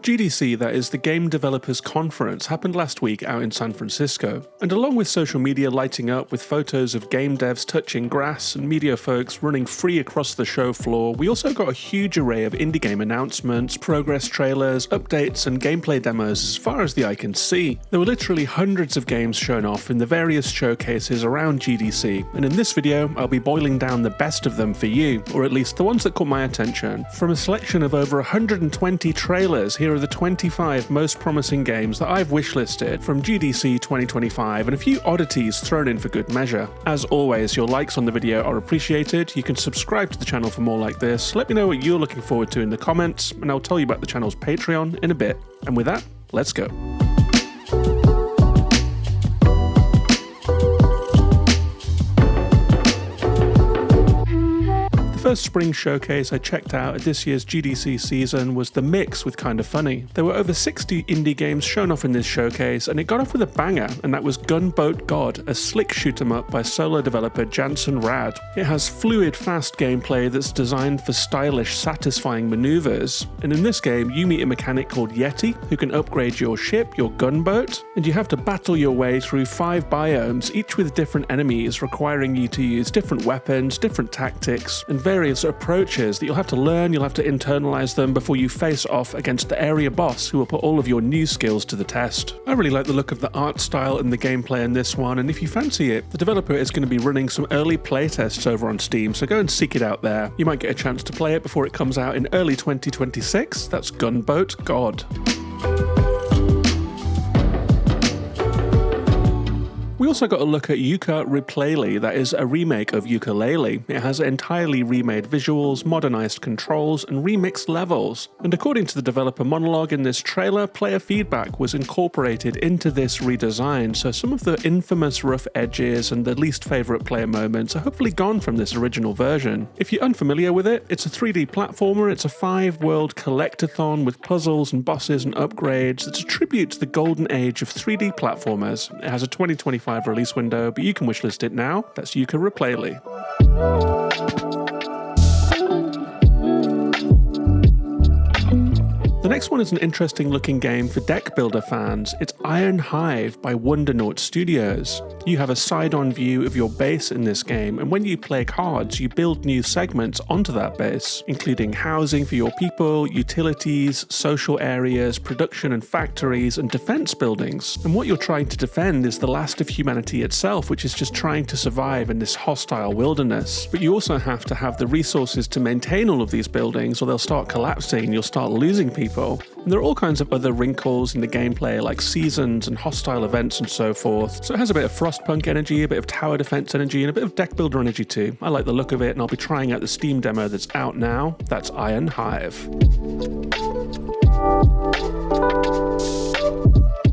GDC, that is the Game Developers Conference, happened last week out in San Francisco, and along with social media lighting up with photos of game devs touching grass and media folks running free across the show floor, we also got a huge array of indie game announcements, progress trailers, updates and gameplay demos as far as the eye can see. There were literally hundreds of games shown off in the various showcases around GDC, and in this video I'll be boiling down the best of them for you, or at least the ones that caught my attention. From a selection of over 120 trailers, here are the 25 most promising games that I've wishlisted from GDC 2025, and a few oddities thrown in for good measure. As always, your likes on the video are appreciated. You can subscribe to the channel for more like this. Let me know what you're looking forward to in the comments, and I'll tell you about the channel's Patreon in a bit. And with that, let's go. The first spring showcase I checked out at this year's GDC season was The Mix with Kinda Funny. There were over 60 indie games shown off in this showcase, and it got off with a banger, and that was Gunboat God, a slick shoot-'em-up by solo developer Jansen Rad. It has fluid, fast gameplay that's designed for stylish, satisfying maneuvers, and in this game you meet a mechanic called Yeti, who can upgrade your ship, your gunboat, and you have to battle your way through 5 biomes, each with different enemies, requiring you to use different weapons, different tactics, and various approaches that you'll have to learn. You'll have to internalize them before you face off against the area boss, who will put all of your new skills to the test. I really like the look of the art style and the gameplay in this one, and if you fancy it, the developer is going to be running some early playtests over on Steam, so go and seek it out there. You might get a chance to play it before it comes out in early 2026. That's Gunboat God. We also got a look at Yooka-Replaylee, that is a remake of Yooka-Laylee. It has entirely remade visuals, modernized controls, and remixed levels. And according to the developer monologue in this trailer, player feedback was incorporated into this redesign, so some of the infamous rough edges and the least favorite player moments are hopefully gone from this original version. If you're unfamiliar with it, it's a 3D platformer. It's a 5-world collectathon with puzzles and bosses and upgrades. It's a tribute to the golden age of 3D platformers. It has a 2025 release window, but you can wishlist it now. That's Yooka-Replaylee. The next one is an interesting looking game for deck builder fans. It's Iron Hive by Wondernaut Studios. You have a side-on view of your base in this game, and when you play cards, you build new segments onto that base, including housing for your people, utilities, social areas, production and factories, and defense buildings. And what you're trying to defend is the last of humanity itself, which is just trying to survive in this hostile wilderness. But you also have to have the resources to maintain all of these buildings, or they'll start collapsing and you'll start losing people. And there are all kinds of other wrinkles in the gameplay, like seasons and hostile events and so forth. So it has a bit of Frostpunk energy, a bit of tower defense energy, and a bit of deck builder energy too. I like the look of it, and I'll be trying out the Steam demo that's out now. That's Iron Hive.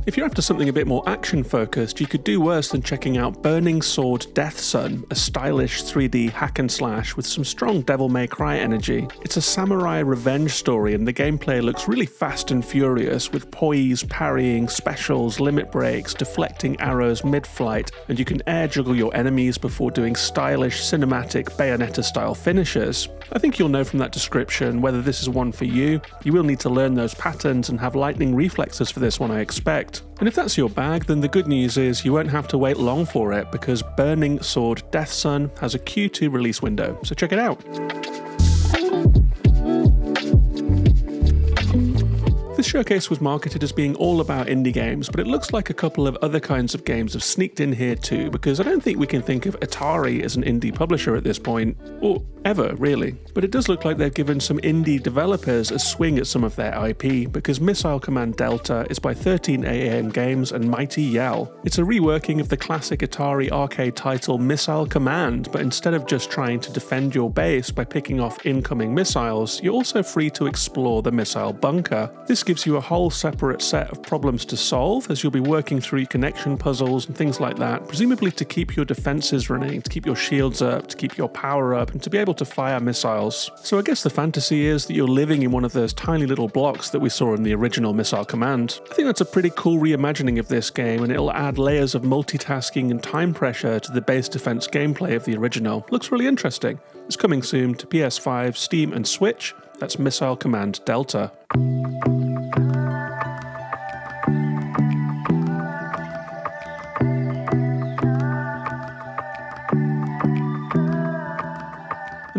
If you're after something a bit more action-focused, you could do worse than checking out Burning Sword Deathsun, a stylish 3D hack and slash with some strong Devil May Cry energy. It's a samurai revenge story, and the gameplay looks really fast and furious, with poise, parrying, specials, limit breaks, deflecting arrows mid-flight, and you can air juggle your enemies before doing stylish cinematic Bayonetta-style finishes. I think you'll know from that description whether this is one for you. You will need to learn those patterns and have lightning reflexes for this one, I expect. And if that's your bag, then the good news is you won't have to wait long for it, because Burning Sword Deathsun has a Q2 release window, so check it out. This showcase was marketed as being all about indie games, but it looks like a couple of other kinds of games have sneaked in here too, because I don't think we can think of Atari as an indie publisher at this point, or ever really. But it does look like they've given some indie developers a swing at some of their IP, because Missile Command Delta is by 13AM Games and Mighty Yell. It's a reworking of the classic Atari arcade title Missile Command, but instead of just trying to defend your base by picking off incoming missiles, you're also free to explore the missile bunker. This gives you a whole separate set of problems to solve, as you'll be working through connection puzzles and things like that, presumably to keep your defenses running, to keep your shields up, to keep your power up, and to be able to fire missiles. So I guess the fantasy is that you're living in one of those tiny little blocks that we saw in the original Missile Command. I think that's a pretty cool reimagining of this game, and it'll add layers of multitasking and time pressure to the base defense gameplay of the original. Looks really interesting. It's coming soon to PS5, Steam and Switch. That's Missile Command Delta.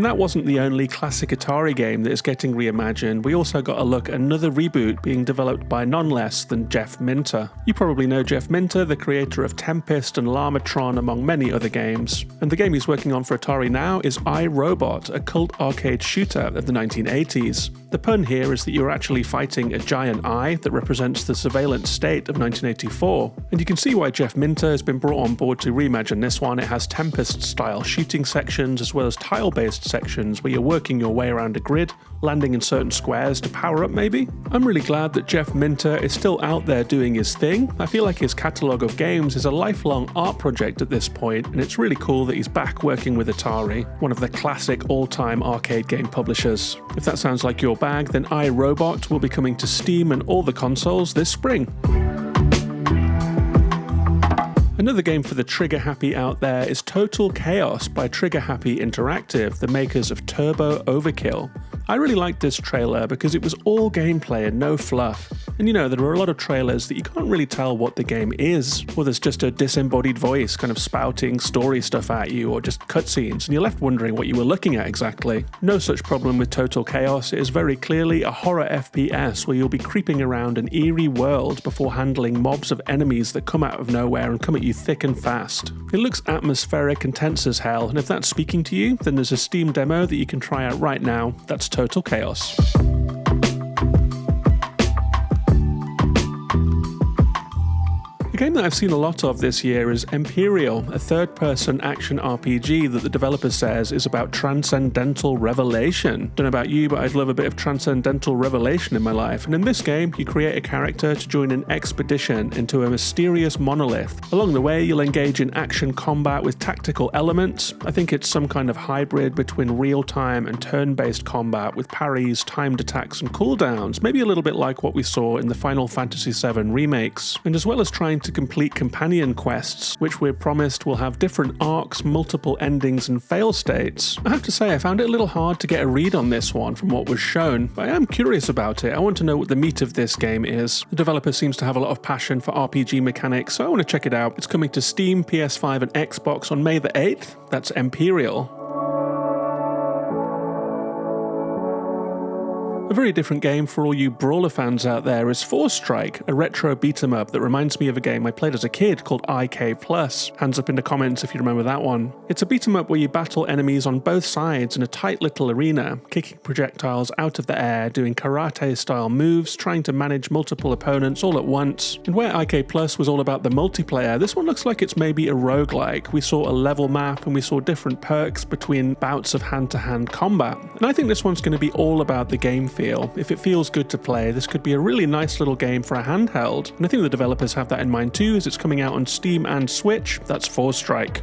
And that wasn't the only classic Atari game that is getting reimagined. We also got a look at another reboot being developed by none less than Jeff Minter. You probably know Jeff Minter, the creator of Tempest and Llamatron, among many other games. And the game he's working on for Atari now is I, Robot, a cult arcade shooter of the 1980s. The pun here is that you're actually fighting a giant eye that represents the surveillance state of 1984. And you can see why Jeff Minter has been brought on board to reimagine this one. It has Tempest-style shooting sections as well as tile-based sections where you're working your way around a grid, landing in certain squares to power up maybe. I'm really glad that Jeff Minter is still out there doing his thing. I feel like his catalogue of games is a lifelong art project at this point, and it's really cool that he's back working with Atari, one of the classic all-time arcade game publishers. If that sounds like your bag, then I, Robot will be coming to Steam and all the consoles this spring. Another game for the trigger happy out there is Total Chaos by Trigger Happy Interactive, the makers of Turbo Overkill. I really liked this trailer because it was all gameplay and no fluff. And you know, there are a lot of trailers that you can't really tell what the game is, or there's just a disembodied voice kind of spouting story stuff at you, or just cutscenes, and you're left wondering what you were looking at exactly. No such problem with Total Chaos. It is very clearly a horror FPS where you'll be creeping around an eerie world before handling mobs of enemies that come out of nowhere and come at you thick and fast. It looks atmospheric and tense as hell, and if that's speaking to you, then there's a Steam demo that you can try out right now. That's Total Chaos. A game that I've seen a lot of this year is Empyreal, a third-person action RPG that the developer says is about transcendental revelation. Don't know about you, but I'd love a bit of transcendental revelation in my life. And in this game, you create a character to join an expedition into a mysterious monolith. Along the way, you'll engage in action combat with tactical elements. I think it's some kind of hybrid between real-time and turn-based combat with parries, timed attacks, and cooldowns, maybe a little bit like what we saw in the Final Fantasy VII remakes. And as well as trying to complete companion quests, which we're promised will have different arcs, multiple endings, and fail states. I have to say, I found it a little hard to get a read on this one from what was shown, but I am curious about it. I want to know what the meat of this game is. The developer seems to have a lot of passion for RPG mechanics, so I want to check it out. It's coming to Steam, PS5, and Xbox on May the 8th. That's Empyreal. A very different game for all you brawler fans out there is Forestrike, a retro beat-em-up that reminds me of a game I played as a kid called IK+. Hands up in the comments if you remember that one. It's a beat-em-up where you battle enemies on both sides in a tight little arena, kicking projectiles out of the air, doing karate-style moves, trying to manage multiple opponents all at once. And where IK+ was all about the multiplayer, this one looks like it's maybe a roguelike. We saw a level map and we saw different perks between bouts of hand-to-hand combat. And I think this one's going to be all about the game feel. If it feels good to play, this could be a really nice little game for a handheld. And I think the developers have that in mind too, as it's coming out on Steam and Switch. That's Forestrike.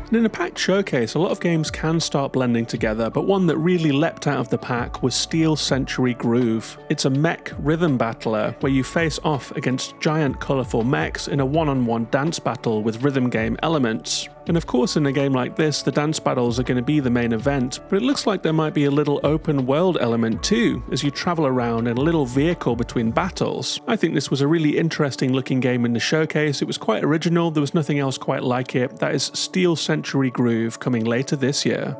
And in a packed showcase, a lot of games can start blending together, but one that really leapt out of the pack was Steel Century Groove. It's a mech rhythm battler where you face off against giant colourful mechs in a one-on-one dance battle with rhythm game elements. And of course, in a game like this, the dance battles are going to be the main event, but it looks like there might be a little open world element too, as you travel around in a little vehicle between battles. I think this was a really interesting looking game in the showcase. It was quite original, there was nothing else quite like it. That is Steel Century Groove, coming later this year.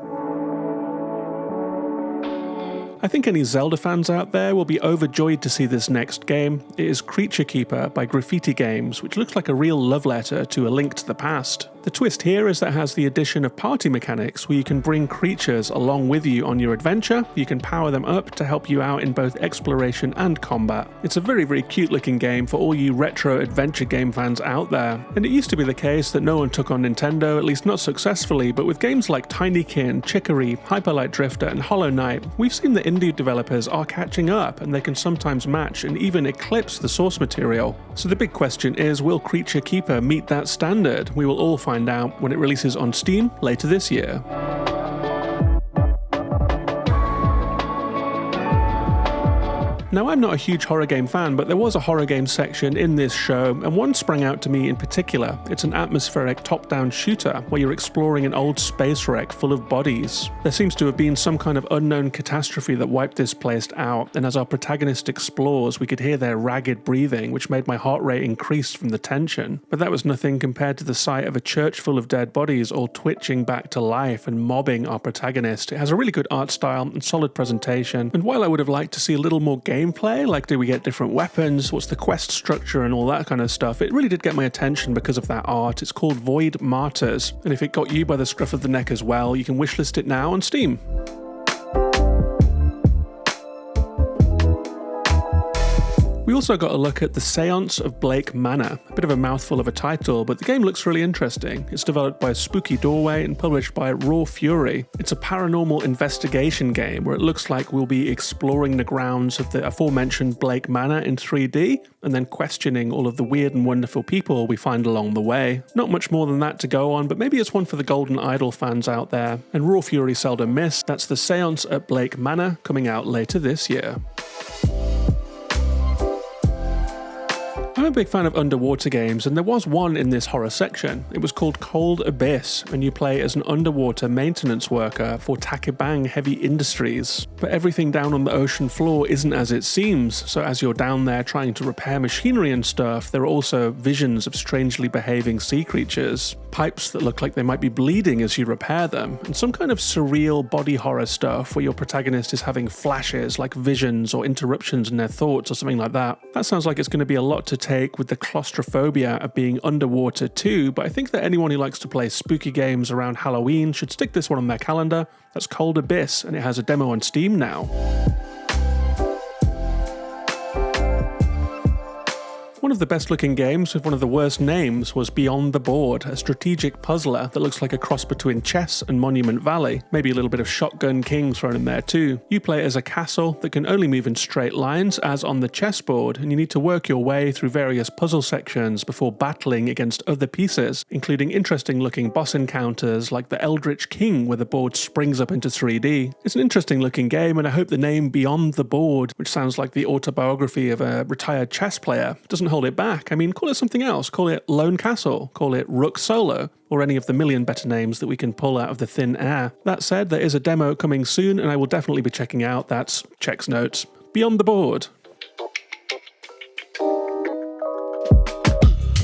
I think any Zelda fans out there will be overjoyed to see this next game. It is Creature Keeper by Graffiti Games, which looks like a real love letter to A Link to the Past. The twist here is that it has the addition of party mechanics where you can bring creatures along with you on your adventure. You can power them up to help you out in both exploration and combat. It's a very, very cute looking game for all you retro adventure game fans out there. And it used to be the case that no one took on Nintendo, at least not successfully, but with games like Tinykin, Chicory, Hyper Light Drifter, and Hollow Knight, we've seen that indie developers are catching up, and they can sometimes match and even eclipse the source material. So the big question is, will Creature Keeper meet that standard? We will all find out when it releases on Steam later this year. Now, I'm not a huge horror game fan, but there was a horror game section in this show, and one sprang out to me in particular. It's an atmospheric top-down shooter where you're exploring an old space wreck full of bodies. There seems to have been some kind of unknown catastrophe that wiped this place out, and as our protagonist explores, we could hear their ragged breathing, which made my heart rate increase from the tension. But that was nothing compared to the sight of a church full of dead bodies all twitching back to life and mobbing our protagonist. It has a really good art style and solid presentation, and while I would have liked to see a little more gameplay, like do we get different weapons, what's the quest structure and all that kind of stuff, it really did get my attention because of that art. It's called Void Martyrs, and if it got you by the scruff of the neck as well, you can wishlist it now on Steam. We also got a look at the Seance of Blake Manor. A bit of a mouthful of a title, but the game looks really interesting. It's developed by Spooky Doorway and published by Raw Fury. It's a paranormal investigation game where it looks like we'll be exploring the grounds of the aforementioned Blake Manor in 3D, and then questioning all of the weird and wonderful people we find along the way. Not much more than that to go on, but maybe it's one for the Golden Idol fans out there. And Raw Fury seldom miss. That's the Seance at Blake Manor, coming out later this year. I'm a big fan of underwater games, and there was one in this horror section. It was called Cold Abyss, and you play as an underwater maintenance worker for Takebang Heavy Industries. But everything down on the ocean floor isn't as it seems, so as you're down there trying to repair machinery and stuff, there are also visions of strangely behaving sea creatures, pipes that look like they might be bleeding as you repair them, and some kind of surreal body horror stuff where your protagonist is having flashes like visions or interruptions in their thoughts or something like that. That sounds like it's going to be a lot to take with the claustrophobia of being underwater too, but I think that anyone who likes to play spooky games around Halloween should stick this one on their calendar. That's Cold Abyss, and it has a demo on Steam now. One of the best looking games with one of the worst names was Beyond the Board, a strategic puzzler that looks like a cross between chess and Monument Valley. Maybe a little bit of Shotgun King thrown in there too. You play as a castle that can only move in straight lines as on the chessboard, and you need to work your way through various puzzle sections before battling against other pieces, including interesting looking boss encounters like the Eldritch King where the board springs up into 3D. It's an interesting looking game, and I hope the name Beyond the Board, which sounds like the autobiography of a retired chess player, doesn't hold it back. I mean, call it something else. Call it Lone Castle. Call it Rook Solo, or any of the million better names that we can pull out of the thin air. That said, there is a demo coming soon, and I will definitely be checking out. That's Check's Notes. Beyond the Board.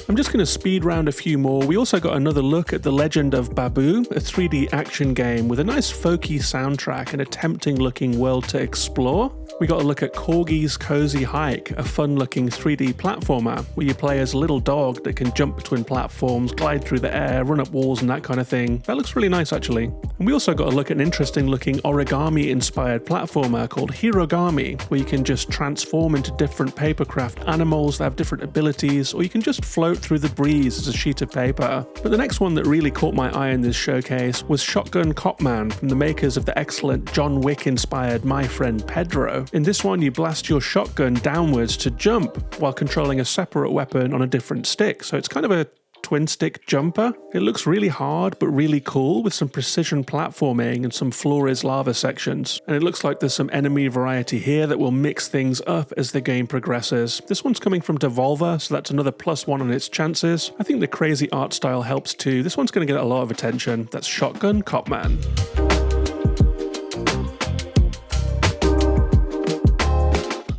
I'm just going to speed round a few more. We also got another look at The Legend of Baboo, a 3D action game with a nice folky soundtrack and a tempting looking world to explore. We got a look at Corgi's Cozy Hike, a fun looking 3D platformer where you play as a little dog that can jump between platforms, glide through the air, run up walls and that kind of thing. That looks really nice actually. And we also got a look at an interesting looking origami inspired platformer called Hirogami, where you can just transform into different papercraft animals that have different abilities, or you can just float through the breeze as a sheet of paper. But the next one that really caught my eye in this showcase was Shotgun Copman from the makers of the excellent John Wick inspired My Friend Pedro. In this one, you blast your shotgun downwards to jump while controlling a separate weapon on a different stick. So it's kind of a twin stick jumper. It looks really hard but really cool with some precision platforming and some floor is lava sections. And it looks like there's some enemy variety here that will mix things up as the game progresses. This one's coming from Devolver, so that's another +1 on its chances. I think the crazy art style helps too. This one's going to get a lot of attention. That's Shotgun Copman.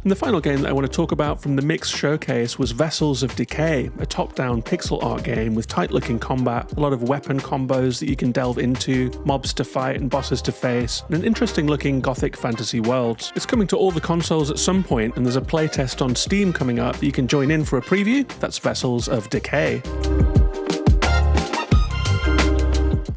And the final game that I want to talk about from the Mix showcase was Vessels of Decay, a top-down pixel art game with tight-looking combat, a lot of weapon combos that you can delve into, mobs to fight and bosses to face, and an interesting-looking gothic fantasy world. It's coming to all the consoles at some point, and there's a playtest on Steam coming up that you can join in for a preview. That's Vessels of Decay.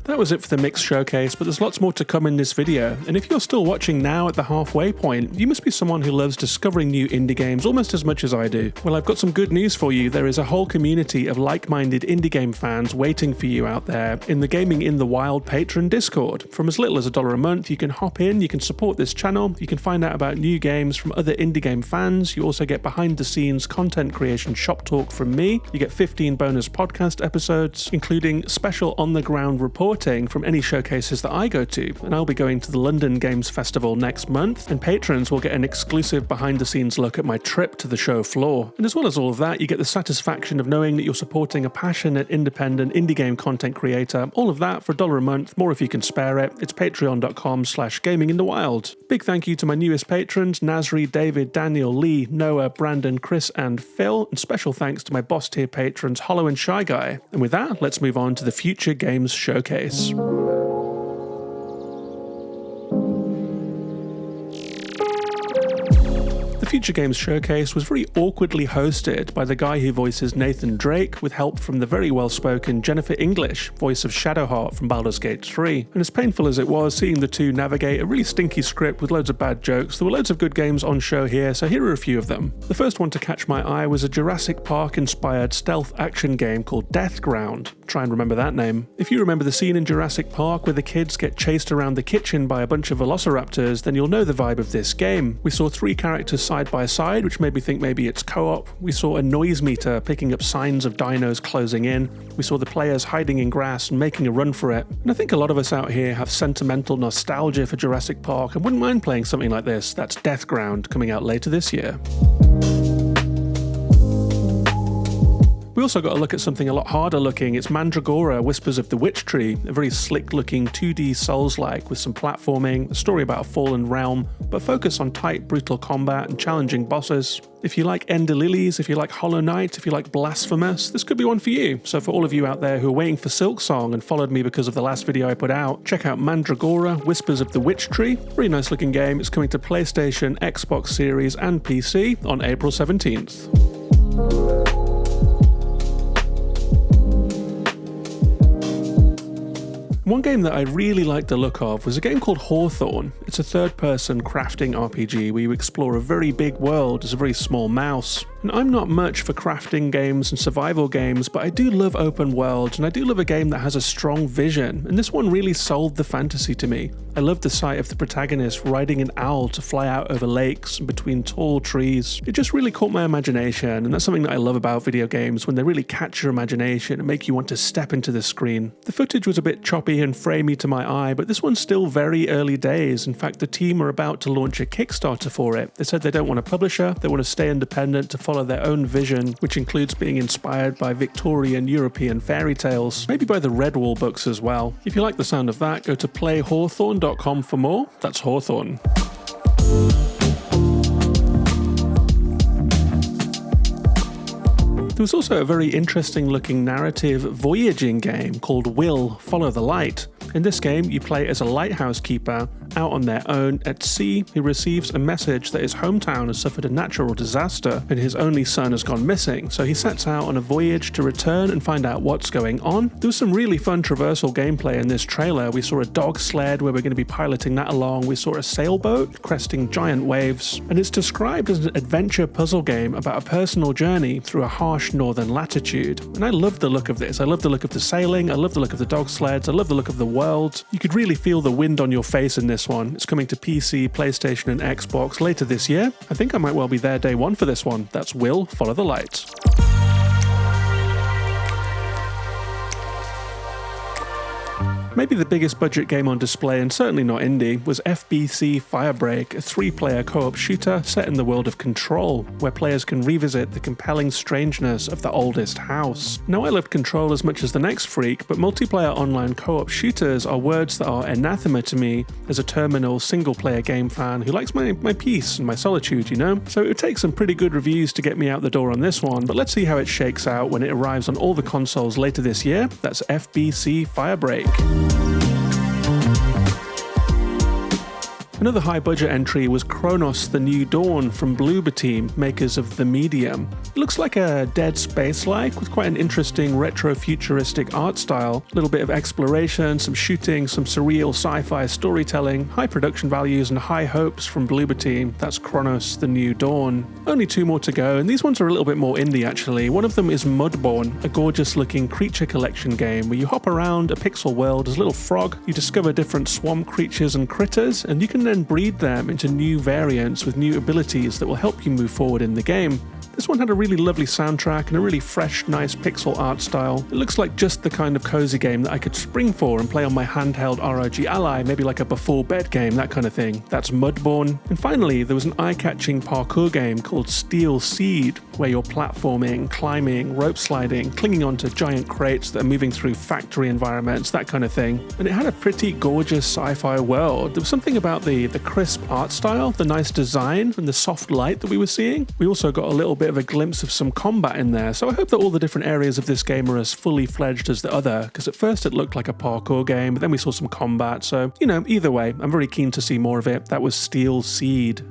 That was it for the Mix showcase, but there's lots more to come in this video, and if you're still watching now at the halfway point, you must be someone who loves discovering new indie games almost as much as I do. Well, I've got some good news for you. There is a whole community of like-minded indie game fans waiting for you out there in the Gaming in the Wild Patreon Discord. From as little as $1 a month, you can hop in, you can support this channel, you can find out about new games from other indie game fans, you also get behind-the-scenes content creation shop talk from me, you get 15 bonus podcast episodes, including special on-the-ground reporting benefiting from any showcases that I go to, and I'll be going to the London Games Festival next month, and patrons will get an exclusive behind-the-scenes look at my trip to the show floor. And as well as all of that, you get the satisfaction of knowing that you're supporting a passionate, independent, indie game content creator. All of that for $1 a month, more if you can spare it. It's patreon.com/gaminginthewild. Big thank you to my newest patrons, Nasri, David, Daniel, Lee, Noah, Brandon, Chris, and Phil, and special thanks to my boss tier patrons, Hollow and Shy Guy. And with that, let's move on to the Future Games Showcase. The Future Games Showcase was very awkwardly hosted by the guy who voices Nathan Drake, with help from the very well-spoken Jennifer English, voice of Shadowheart from Baldur's Gate 3. And as painful as it was seeing the two navigate a really stinky script with loads of bad jokes, there were loads of good games on show here, so here are a few of them. The first one to catch my eye was a Jurassic Park-inspired stealth action game called Deathground. Try and remember that name. If you remember the scene in Jurassic Park where the kids get chased around the kitchen by a bunch of velociraptors, then you'll know the vibe of this game. We saw 3 characters side by side, which made me think maybe it's co-op. We saw a noise meter picking up signs of dinos closing in. We saw the players hiding in grass and making a run for it. And I think a lot of us out here have sentimental nostalgia for Jurassic Park and wouldn't mind playing something like this. That's Deathground, coming out later this year. We also got a look at something a lot harder looking. It's Mandragora, Whispers of the Witch Tree, a very slick looking 2D Souls-like with some platforming, a story about a fallen realm, but focus on tight, brutal combat and challenging bosses. If you like Ender Lilies, if you like Hollow Knight, if you like Blasphemous, this could be one for you. So for all of you out there who are waiting for Silksong and followed me because of the last video I put out, check out Mandragora, Whispers of the Witch Tree. Really nice looking game. It's coming to PlayStation, Xbox Series and PC on April 17th. One game that I really liked the look of was a game called Hawthorn. It's a third-person crafting RPG where you explore a very big world as a very small mouse. And I'm not much for crafting games and survival games, but I do love open worlds, and I do love a game that has a strong vision, and this one really sold the fantasy to me. I love the sight of the protagonist riding an owl to fly out over lakes and between tall trees. It just really caught my imagination, and that's something that I love about video games, when they really catch your imagination and make you want to step into the screen. The footage was a bit choppy and framey to my eye, but this one's still very early days. In fact, the team are about to launch a Kickstarter for it. They said they don't want a publisher, they want to stay independent to follow their own vision, which includes being inspired by Victorian European fairy tales, maybe by the Redwall books as well. If you like the sound of that, go to playhawthorn.com for more. That's Hawthorn. There was also a very interesting looking narrative voyaging game called Will, Follow the Light. In this game, you play as a lighthouse keeper out on their own at sea who receives a message that his hometown has suffered a natural disaster and his only son has gone missing. So he sets out on a voyage to return and find out what's going on. There was some really fun traversal gameplay in this trailer. We saw a dog sled where we're going to be piloting that along. We saw a sailboat cresting giant waves. And it's described as an adventure puzzle game about a personal journey through a harsh northern latitude. And I love the look of this. I love the look of the sailing. I love the look of the dog sleds. I love the look of the world. You could really feel the wind on your face in this one. It's coming to PC, PlayStation and Xbox later this year. I think I might well be there day one for this one. That's Will, Follow the Light. Maybe the biggest budget game on display, and certainly not indie, was FBC Firebreak, a 3-player co-op shooter set in the world of Control, where players can revisit the compelling strangeness of the oldest house. Now, I loved Control as much as the next freak, but multiplayer online co-op shooters are words that are anathema to me as a terminal single-player game fan who likes my peace and my solitude, you know? So it would take some pretty good reviews to get me out the door on this one, but let's see how it shakes out when it arrives on all the consoles later this year. That's FBC Firebreak. Another high-budget entry was Cronos: The New Dawn from Bloober Team, makers of The Medium. It looks like a Dead Space-like, with quite an interesting retro-futuristic art style. A little bit of exploration, some shooting, some surreal sci-fi storytelling, high production values and high hopes from Bloober Team. That's Cronos: The New Dawn. Only 2 more to go, and these ones are a little bit more indie actually. One of them is Mudborne, a gorgeous-looking creature collection game where you hop around a pixel world as a little frog, you discover different swamp creatures and critters, and you can then breed them into new variants with new abilities that will help you move forward in the game. This one had a really lovely soundtrack and a really fresh, nice pixel art style. It looks like just the kind of cozy game that I could spring for and play on my handheld ROG Ally, maybe like a before bed game, that kind of thing. That's Mudborne. And finally, there was an eye-catching parkour game called Steel Seed, where you're platforming, climbing, rope sliding, clinging onto giant crates that are moving through factory environments, that kind of thing. And it had a pretty gorgeous sci-fi world. There was something about the crisp art style, the nice design, and the soft light that we were seeing. We also got a little bit of a glimpse of some combat in there, so I hope that all the different areas of this game are as fully fledged as the other, because at first it looked like a parkour game, but then we saw some combat, so, you know, either way, I'm very keen to see more of it. That was Steel Seed.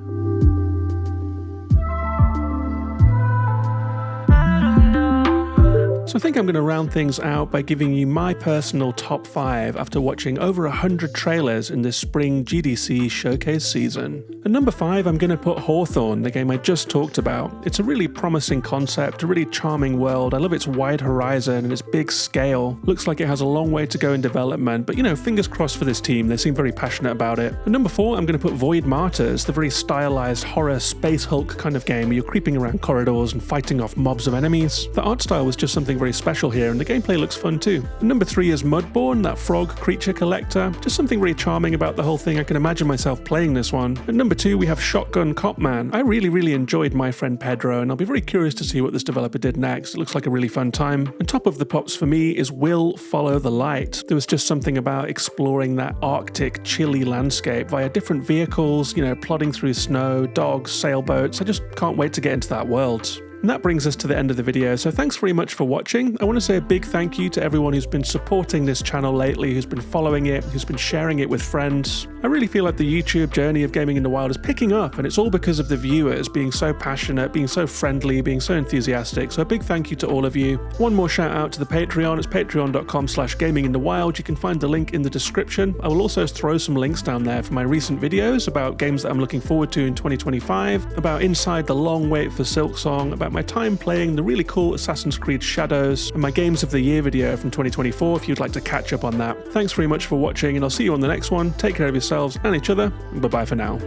So I think I'm going to round things out by giving you my personal top 5 after watching over 100 trailers in this spring GDC showcase season. At number 5, I'm going to put Hawthorn, the game I just talked about. It's a really promising concept, a really charming world. I love its wide horizon and its big scale. Looks like it has a long way to go in development, but you know, fingers crossed for this team. They seem very passionate about it. At number 4, I'm going to put Void Martyrs, the very stylized horror Space Hulk kind of game where you're creeping around corridors and fighting off mobs of enemies. The art style was just something very special here, and the gameplay looks fun too. And number 3 is Mudborne, that frog creature collector. Just something really charming about the whole thing. I can imagine myself playing this one. And number 2, we have Shotgun Copman. I really enjoyed My Friend Pedro, and I'll be very curious to see what this developer did next. It looks like a really fun time. And top of the pops for me is Will Follow the Light. There was just something about exploring that Arctic, chilly landscape via different vehicles, you know, plodding through snow, dogs, sailboats. I just can't wait to get into that world. And that brings us to the end of the video, so thanks very much for watching. I want to say a big thank you to everyone who's been supporting this channel lately, who's been following it, who's been sharing it with friends. I really feel like the YouTube journey of Gaming in the Wild is picking up, and it's all because of the viewers being so passionate, being so friendly, being so enthusiastic, so a big thank you to all of you. One more shout out to the Patreon. It's patreon.com/gaminginthewild. You can find the link in the description. I will also throw some links down there for my recent videos about games that I'm looking forward to in 2025, about Inside the Long Wait for Silksong, about my time playing the really cool Assassin's Creed Shadows, and my Games of the Year video from 2024 if you'd like to catch up on that. Thanks very much for watching, and I'll see you on the next one. Take care of yourselves and each other, and bye-bye for now.